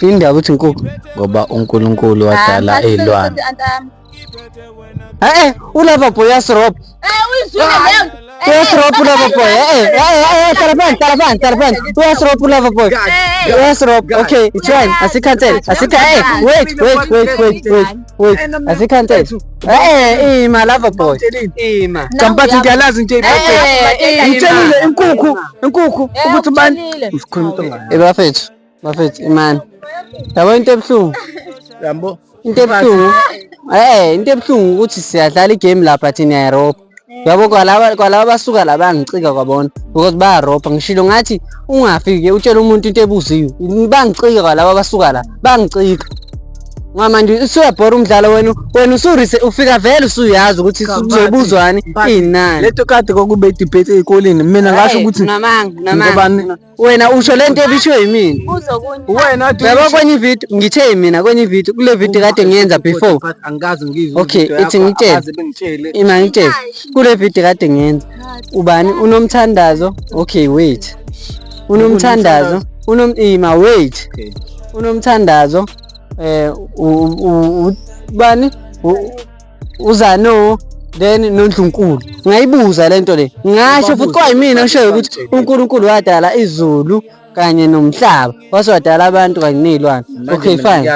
Indaba uthi inkukhu Ngoba uNkulunkulu wadala izilwane. Ulava boy yasrob. Yasrob ulava boy. Tarapan. Yasrob ulava boy. Yasrob. Okay, it's fine. Asikhathele. Wait. Asikhathele. Ima lava boy. Ima. Kampathi ngiyalazi nje ngithelile inkukhu ukuthi bani usikhuluma into ngayo. Bafethu imani. Yabo into ebuhlungu. Yambo. Into ebuhlungu. Into ebuhlungu ukuthi siyadlala igame lapha thina yaRopa. Yabo kwalaba basuka la bangicika kwabona because bayaRopa ngishilo ngathi ungafike utshela umuntu into ebuziwe. Bangicika kwalaba basuka la bangicika. Ngamanje usuyabhora umdlalo wena ufika vele usuyazi ukuthi uzobuzwani inani. Leto kade kokube debate ezikoleni mina ngasho ukuthi namanga wena usho lento ebishiwe yimina. Wena yabo kwenye video ngithe mina kwenye video kule video kade ngiyenza before. Angikaze ngizwe. Okay, ithi ngitshele. Ima ngitshele. Kule video kade ngiyenza. Ubani unomthandazo? Okay, wait. Unomthandazo, wait. Unomthandazo bani uzano then noNdlunkulu. Ngayibuza lento le. Ngasho futhi kwayimina oshoyo ukuthi uNkulunkulu wadala izulu kanye nomhlaba. Waswadala abantu kanye nezilwane. Okay, fine.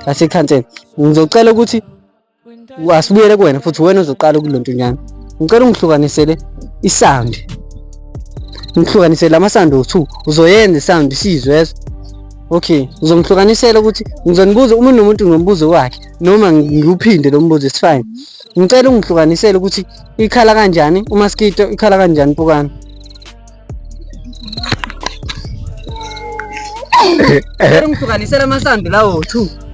Asikhansela. Ngizocela ukuthi wasibuyele kuwena futhi wena uzoqala kulento nyana. Ngicela ungihlukanisele isound. Ngihlukanisele ama-sound o2. Uzoyenza isound sizwezwe. Okay, uzongihlukanisela ukuthi ngizonibuza uma nomuntu ngombuzo wakhe noma ngiuphinde lo mbuzo is fine. Ngicela ungihlukanisele ukuthi ikhala kanjani uMosquito, ikhala kanjani impukane. Ngicela ungihlukanisele ama-sound lawo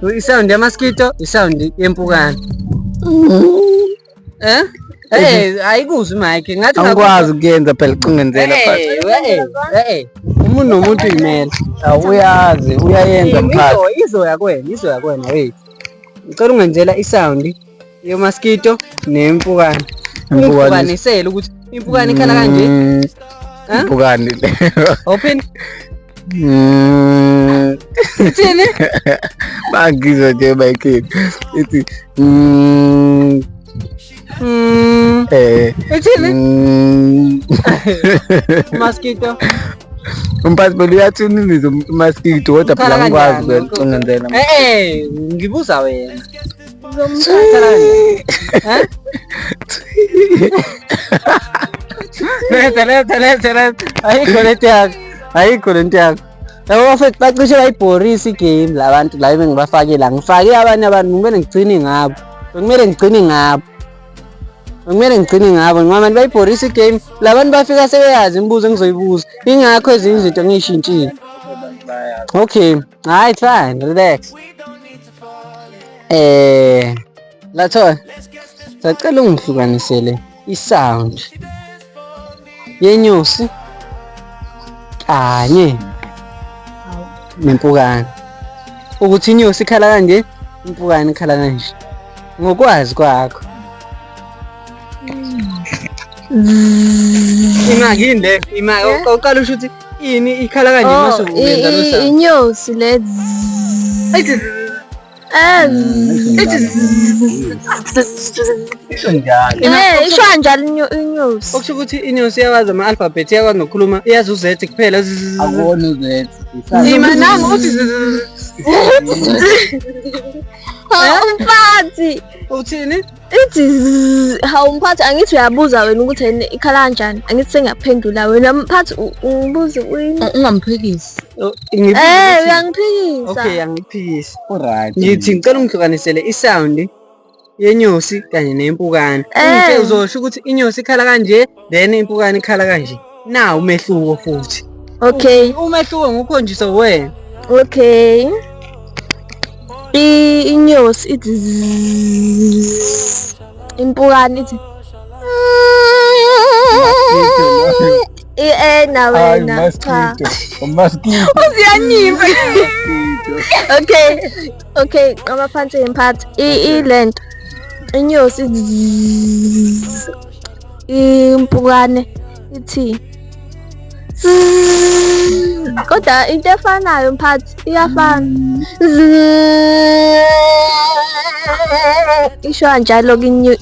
2. Isound yaMosquito, isound yempukane. Ayikuzwi Mike ngathi angikwazi ukuyenza phela icingenzela phansi. Umuntu nomuntu imela. Uyazi uyayenza mphakathi. Izoya kwena wait. Ngicela ungenzela isound yeMosquito nempukane. Ungihlukanisele ukuthi impukane ikhala kanje. Impukane le. Open. Ithini? Bangizwa nje Mike. Ithi ithini? Mosquito. Umphathi phela uyathuniniza umuntu Mosquito kodwa phela angikwazi ukucingenzela. Ngibuza wena. Letha. Ayikho lento yakho. Labo bafethu bacishe bayibhorisa igame labantu la bengibafakela. Ngifake abanye abantu kumele ngigcine ngabo. Kumele ngigcine ngabo ngoba manje bayibhorisa igame. Labantu bafika sebeyazi imibuzo engizoyibuza. Ingakho ezinye izinto ngishintshile. Okay, hayi fine, relax. Lathola. Sacela ungihlukanisele isound yenyosi kanye nempukane. Ukuthi inyosi ikhala kanje, impukane ikhala kanje. Ngokwazi kwakho. Imaki inde, uqala usho ukuthi ini ikhala kanje mase uyenza lo sound. Inyosi le isho njalo inyosi. Okusho ukuthi inyosi iyawazi ama-alphabet, iyakwazi nokukhuluma, iyazi uZ kuphela. Akubona uZ. Ima nami uthi umphathi uthini? Ithi hawu mphathi angithi uyabuza wena ukuthi yena ikhala kanjani. Angithi sengiyaphendula wena mphathi ungibuza ungamphikisi. Uyangiphikisa. Okay, angiphikisi. Alright. Ngithi ngicela ungihlukanisele isound yenyosi kanye nempukane. Ngithe uzosho ukuthi inyosi ikhala kanje then impukane ikhala kanje. Na umehluko futhi. Okay. Umehluko ngukhonjiswa wena. Okay. Inyosi ithi impukane ithi na wena cha. Mosquito. Uziyanyimba. Okay, abaphansi emphathi ilento inyosi impukane ithi kodwa into efanayo mphathi iyafana. Isho njalo kinyo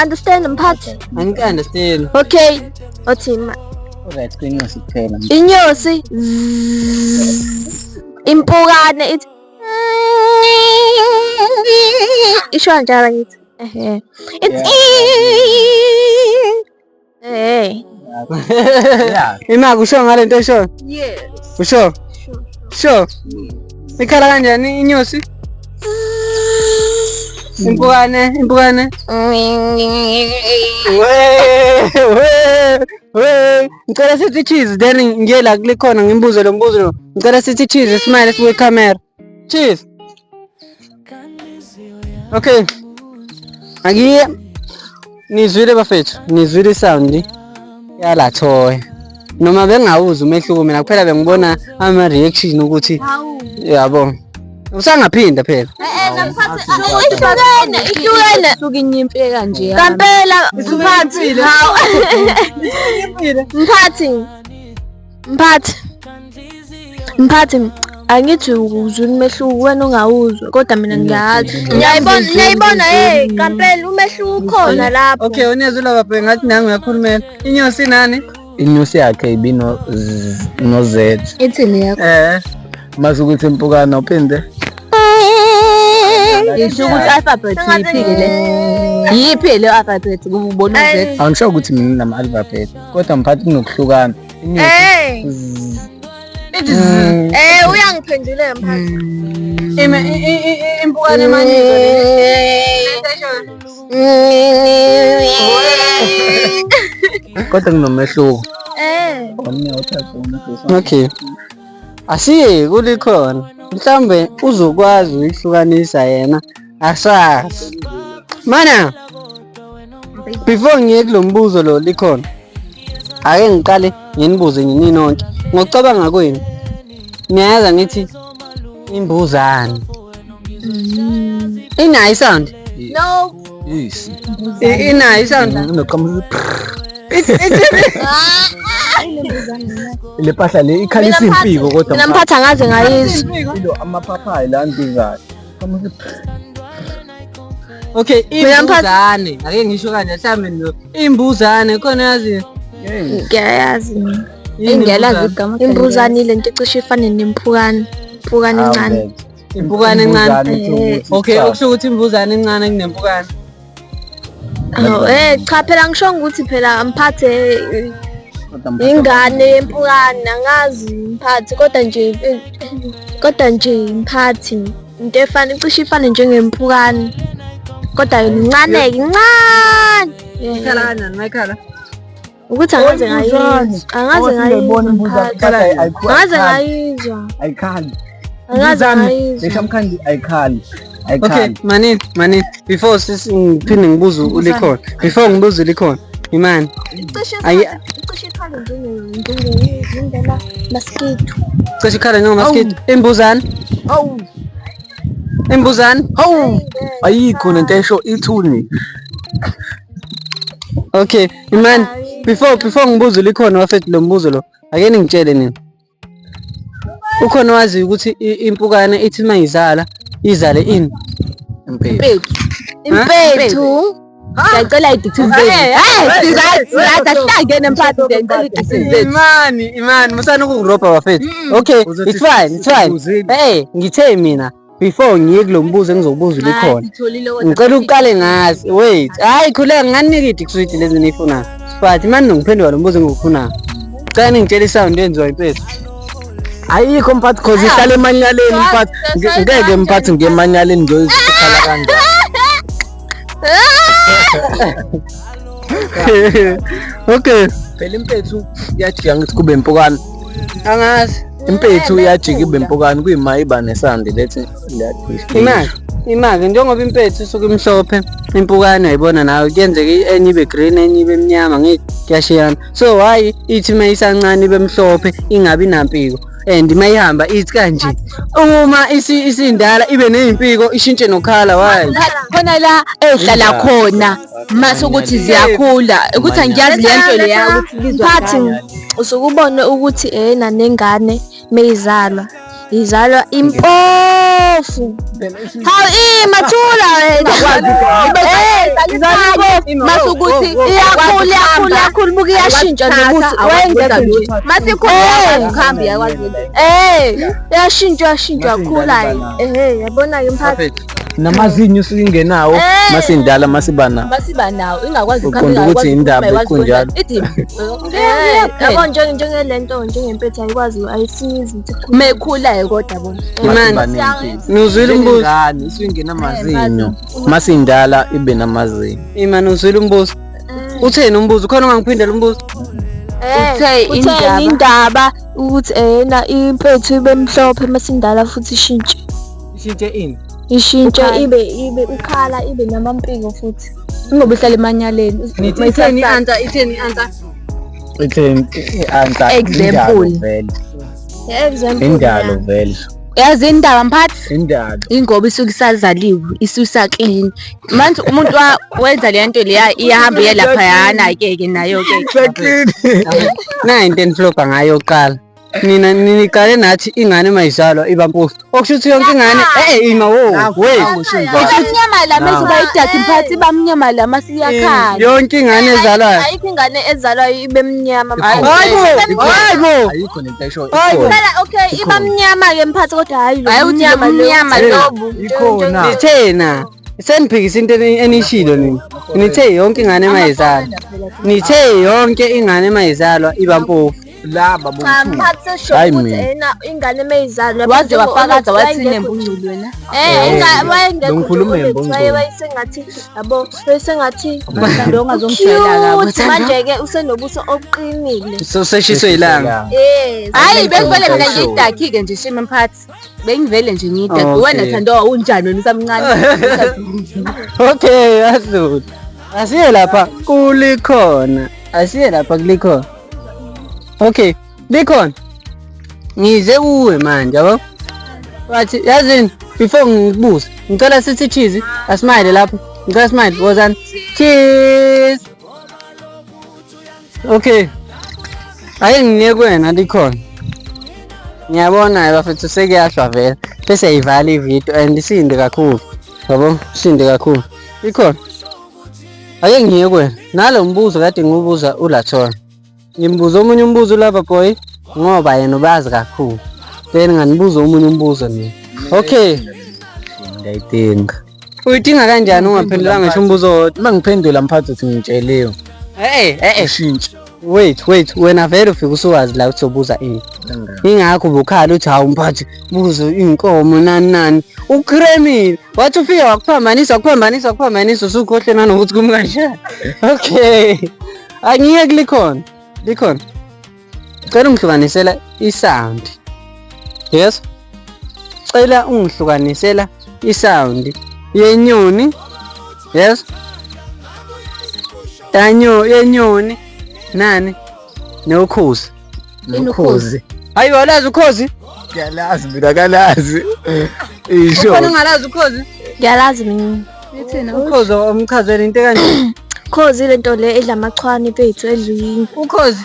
understand mphathi. Angi-understand. Okay, othima. Alright, kwenyosi kuphela. Inyosi impukane ithi isho njalo ngithi it's Imaki usho ngalento esho? Yes. Usho? Sure. Ikhala kanjani inyosi? Impukane. Hey, ngicela sithi cheese then ngiye la kulikhona ngimbuze lo mbuzo lo. Ngicela sithi cheese smile sibuke camera. Cheese. Okay. Akiye nizwile bafethu, nizwile isound yala Thoya. Noma bengawuzi umehluko mina kuphela bengibona ama reaction ukuthi yabo. Usangaphinda phela. Ihlukene suka inyimpi kanje Kampela mphathi. Hawu. Mphathi. Angithi uzwe umehluko wena ongawuzwa kodwa mina ngiyazi. Ngiyayibona Kampela umehluko ukhona lapho. Okay, unezwe lapha ngathi nangu uyakhulumela. Inyosi nani? Inyosi yakhe ibino Z. ithini yakho Mase ukuthi impukane uphinde. Yisho ukuthi alphabet yiphike le. Yiphi le alphabet kubona Z? Angisho ukuthi mina nama alphabet kodwa mphathi kunokuhlukana. Uyangiphendule mphathi. Impukane manje. Kodwa kunomehluko. Okay. Asiye kulikhona. Mhlambe uzokwazi ukuyihlukanisa yena. Asazi. Mana. Before ngiye kulombuzo lo likhona. Ake ngiqale nginibuze nini nonke. Ngokucabanga kwenu. Niyayazi ngithi imbuzane. Inayi sound? No. Yes. Inayi sound? Le phahla le ikhalisa impiko kodwa Mina mphathi angaze ngayizwa. Ilo amaphaphaya la ndizayo. Okay, imbuzane. Ake ngisho kanje mhlambe lo imbuzane khona yazi. Ngiyayazi mina. Engiyalazi igama. Imbuzane ile nto ecishe ifane nempukane. Impukane encane. Impukane encane. Okay, okusho ukuthi imbuzane encane kunempukane. Cha phela ngisho ukuthi phela mphathi ingane yempukane angazi mphathi kodwa nje mphathi into efana icishe ifane njengempukane kodwa yona incane Ikhala kanjani mayikhala? ukuthi angaze ngayizwa Ayikhali. angaze ngayizwa Leshamkhandi ayikhali. Okay, manini before siphinde ngibuze ulikhona. Before ngibuze ulikhona. Imani. Icishe ifane njengela mosquito. Cishe ikhala njengomosquito. Imbuzane. Imbuzane. Ayikho nento esho ithuni. Okay, Imani. Before ngibuze ulikhona wafethu lo mbuzo lo. Ake ningitshele nini. Ukhona wazi ukuthi impukane ithi mayizala izale ini? Impethu. Ngiyacela idictive. Sihlangene mphathi ngicela idictive. Imani, musana ukungirobha wafethu. Okay, it's fine. Hey, ngithe mina before ngiye kulombuzo engizobuza ulikhona. Ngicela uqale ngazi. Wait. Hayi khuleka nganinika idictive lezi nifunayo. But manje ngiphendula lo mbuzo engikufunayo. Cela ningitshela isound enziwa impethu. Ayikho mphathi cause ihlala emanyaleni mphathi. Ngeke mphathi ngemanyaleni ngiyoyikhala kanjani. Okay. Phela impethu iyajika ngithi kube impukane. Angazi. Impethu iyajika ibe impukane kuyima iba nesandi lethi Imake njengoba impethu isuka imhlophe impukane uyayibona nawe kuyenzeka enye ibe green enye ibe mnyama ngiyashiyana. So why ithi mayisancane ibe mhlophe ingabi nampiko and mayihamba ithi kanje uma isindala ibe nezimpiko ishintshe nokhala why Khona la ehlala khona mase ukuthi ziyakhula ukuthi angiyazi le nto le yawo ukuthi bizwa mphathi usukubona ukuthi nengane meyizalwa impofu. Hawu imathula mase ukuthi iyakhula buka iyashintsha nobuthi wenza nje masikhula ngikhambi yakwazi iyashintsha yakhula yabona ke mphathi namazinyo usingenawo masindala masiba nawo ingakwazi uqonda ukuthi indaba ikunjalo yabo njengelento njengempethu ayikwazi ayisizi mekhula kodwa bona Imani nuzwile umbuzo isingena amazinyo masindala ibe namazinyo Imani uzwile umbuzo utheni umbuzo khona ungangiphindela umbuzo Uthe indaba ukuthi ena impethu ibe mhlophe masindala futhi ishintshe. Ishintshe ini? Ishintshe ibe ukhala ibe namampiko futhi. Ingoba ihlala emanyaleni. Itheni i-answer? Itheni i-answer? Example. Example. Indalo vele. Yazi indaba mphathi? Indalo. Ingoba isuke isazaliwe, isusa clean. Manje umuntu wenza le nto leya iyahamba iye laphayana ke nayo ke. Na into eniflopa ngayo qala. Nina niqale nathi ingane mayizalwa iba mpofu. Okusho ukuthi yonke ingane ima wait. Bamnyama la mase bayidaki mphathi bamnyama la masiyakhala. Yonke ingane ezalwayo. Ayikho ingane ezalwayo ibe mnyama. Hayibo. Ayikho nento esho. Okay, iba mnyama ke mphathi kodwa hayi lo mnyama lobu. Ikhona. Nithena. Seniphikisa into enishilo nini. Nithe yonke ingane mayizalwa. Nithe yonke ingane mayizalwa iba mpofu. Laba mphathi sesho ukuthi ena ingane mayizalwa waze wafakaza wathi nembungulu wena. Wayesengathi yabo wayesengathi manje ongazomshayela kabi manje ke usenobuso obuqinile so seshiswe ilanga. Hayi bekuvele mina ngidaki ke nje shima mphathi bengivele nje ngidaki wena Thando unjani wena usamncane. Okay yazi asiye lapha kulikhona asiye lapha kulikhona. Okay likhona ngize uwe manje yabo wathi yazini before ngikubuza ngicela sithi cheese asimile lapho ngicela smile wozani cheese. Okay ake nginike wena likhona ngiyabona bafethu sekuyashwa vele bese ayivala ivideo and isinde kakhulu yabo isinde kakhulu likhona ake nginike wena nalo mbuzo kade ngibuza uLathoya. Ngimbuza omunye umbuzo laba boy ngoba yena ubazi kakhulu. Then nganibuza omunye umbuzo mina. Okay. Ngiyayidinga. Uyidinga kanjani ungaphendula ngisho umbuzo wodwa? Mangiphendula mphathi uthi ngitsheleyo. Shintsha. Wait wena vele ufika usuwazi la uthobuza ini. Ingakho ubukhala uthi hawu mphathi buzo inkomo nani. Ukremile. Wathi ufika wakuphambanisa usukhohle nanokuthi kumkanjani. Okay. Angiyeke likhona. Likhona. Cela ungihlukanisela isound. Yes. Cela ungihlukanisela isound yenyoni. Yes. Yenyoni nani? Nokhozi. Ukhozi. Hayi walazi ukhozi? Ngiyalazi mina kalazi. Isho. Ufana ngalazi ukhozi? Ngiyalazi mina. Ithina Ukhozi umchazela into kanje. Ukhozi lento le edla amachwane bethu edlwini. Ukhozi.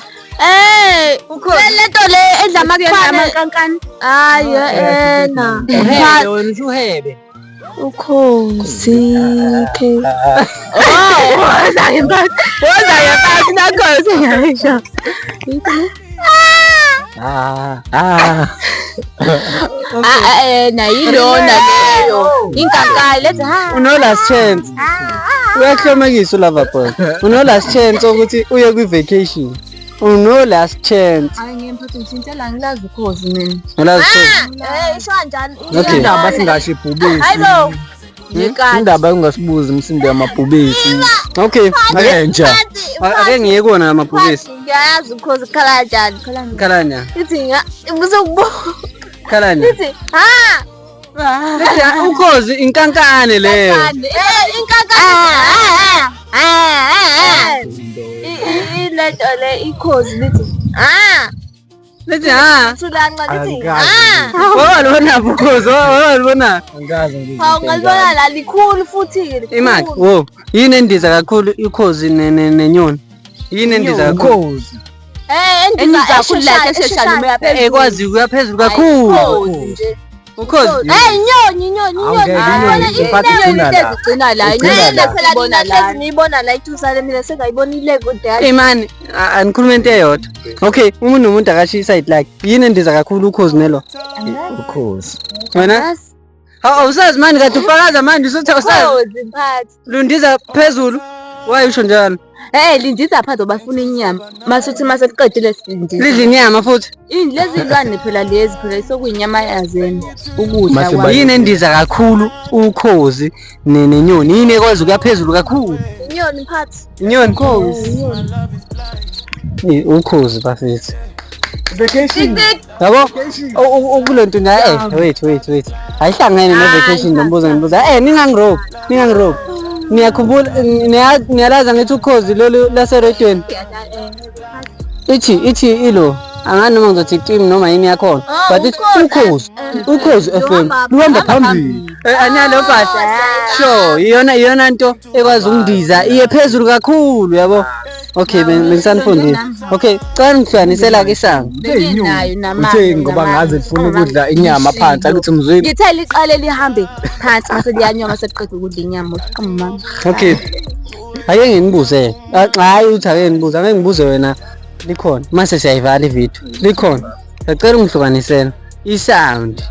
Ukhozi lento le edla amachwane amankani. Hayi ena. Uhebe wena uhebe. Ukhozi ke. Woza mphathi nakhozi ngiyayisho. Nayilona leyo inkankali lethi Uno last chance. Uyahlomekisa ulava boy. Uno last chance ukuthi uye kwi-vacation. Uno last chance. hayi ngemphathi ngishintshela ngilazi ukhozi mina. Ulazi isho kanjani? Okay. Indaba singasho ibhubesi. Hayibo. Indaba ungasibuza umsindo yamabhubesi. Okay. Makenja. Ake ngiye kuona amabhubesi. Ngiyazi ukhozi khala kanjani? Khalanya. Ithi ubuzokubo. Khalanya. Ithi Ukhozi inkankane leyo. Ilento le ikhozi lithi Lithi thulanqa lithi walibona ukhozi walibona. Angazi ungalibona la likhulu futhi Imaki yini endiza kakhulu ikhozi nenyoni. Yini endiza kakhulu. endiza kakhulu la esheshana uya phezulu. Ekwazi ukuya phezulu kakhulu. Ukhozi. Inyoni Ezigcina la ibona la ngiyibona la ithusale mina sengayibonile kude imani anikhuluma into eyodwa. Okay umuntu nomuntu akashisa side like yini endiza kakhulu ukhozi nelo. ukhozi. Wena awusazi manje kade ufakaza manje usuthi awusazi. mphathi Lundiza phezulu wayisho njalo. Lindiza phansi bafuna inyama masuthi mase siqedile sindile. Lidla inyama futhi. Lezi lwane phela lezi phela isokuyinyama yazena ukudla Mase Yini endiza kakhulu ukhozi nenyoni. Yini ekwazi ukuya phezulu kakhulu. inyoni mphathi Inyoni. ukhozi. Ukhozi bafethu. Vacation. Yabo? Kule nto wait. Ayihlangene ne-vacation nombuzo. Ningangirobi. Niyakhumbula niyalaza ngithi ukhozi lolu laseredweni. Ithi ilo. Angani noma ngizothi team noma yini yakhona. But ithi ukhozi FM luhamba phambili. Anyalo bhasha. Sure, iyona nto ekwazi ukundiza iye phezulu kakhulu yabo. Okay, bengisanifundile. Okay, cela ngihlukanisela ke isango. Uthe ngoba ngazi ngifuna ukudla inyama phansi akuthi mzweni. Ngithe liqale lihambe phansi mase liyanyoma seqeda ukudla inyama. Mama. Okay. Ake nginibuze. Hayi uthi ake ngibuze. Ake ngibuze wena likhona. Mase siyayivala ivideo. Likhona. Ngicela ungihlukanisela isound.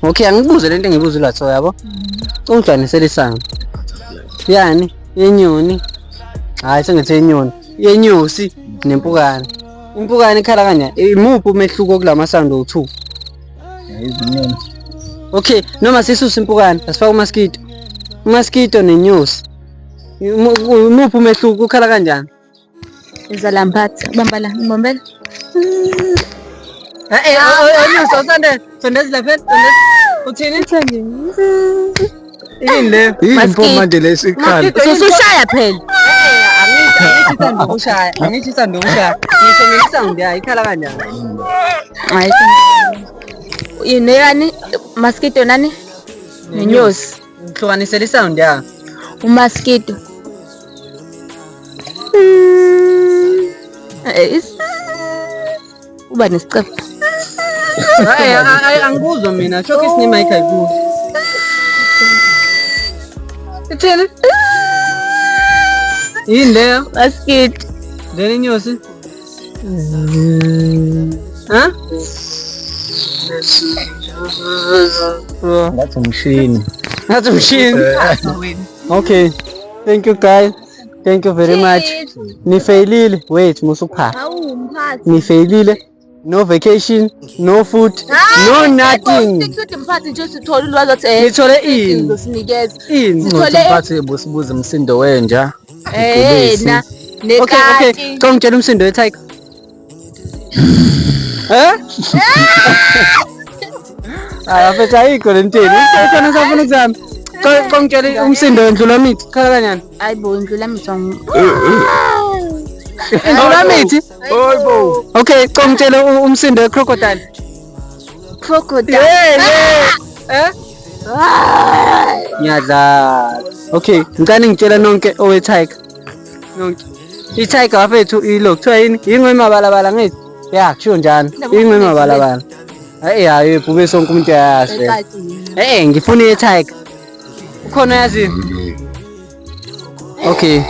Okay, angibuze lento engibuza uLatho yabo. Ungihlukanisela isango. Yani, yenyoni. Hayi sengithi inyoni. Yenyosi nempukane. Impukane ikhala kanje. Imuphi umehluko kulama sound o2? Izinyoni. Okay, noma sisusa impukane, asifaka umaskito. Umaskito nenyosi. Umuphi umehluko ukhala kanjani? Izalamphatha. Bamba la, mbombela. Nyosi usande. Sondeza lapha. Uthini? Yini le? Impho manje lesikhala. Usushaya phela. Angithi sithanda ukushaya. Ngisho ngesound yayo ikhala kanjani? Hayi. Ineyani? Mosquito nani? Nenyosi. Ngihlukanisela isound yayo. Mosquito. Uba nesicefe. Hayi angibuzwa mina. Shock isinema ayikho. Ithini? Yini leyo? Mosquito. Leli nyosi? Ha? That's umshini. That's a machine. Okay. Thank you guys. Thank you very much. Nifailile. Wait, musupha. Hawu mphathi. Nifailile. No vacation, no food, no nothing. Sikuthi mphathi nje sithola ulwazi othi Ngithole ini. Ngosinikeza. Ini. Ngiphathi busibuze umsindo wenja. Na Okay. Come ngitshela umsindo we-tiger. Afethu ayikho le ntini. Khona safuna ukuzama. Come ngitshele umsindo wendlula mithi. Khala kanyani? Hayibo ndlula misong. Indlula mithi? Hayibo. Okay, come ngitshele umsindo we-crocodile. Crocodile. Ngiyadlala. Okay, ngicane ngitshela nonke owe-tiger. Nonke. I-tiger wafethu ilo kuthiwa yini? Yingwe emabalabala ngithi. Ya, kusho njani? Yingwe emabalabala. Hayi bhube sonke umuntu yazi. Ngifuna i-tiger. Ukhona yazi? Okay.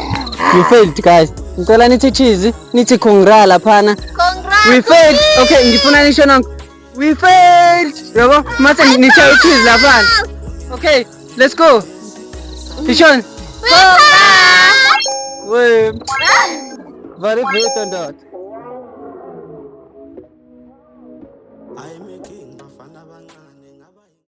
You failed guys. Ngicela nithi cheese, nithi congrats laphana. Congrats. We failed. Okay, ngifuna nisho nonke. We failed. Yabo, mase nithi cheese laphana. Okay, let's go. Ishon. Congrats. Wait. Very great on that.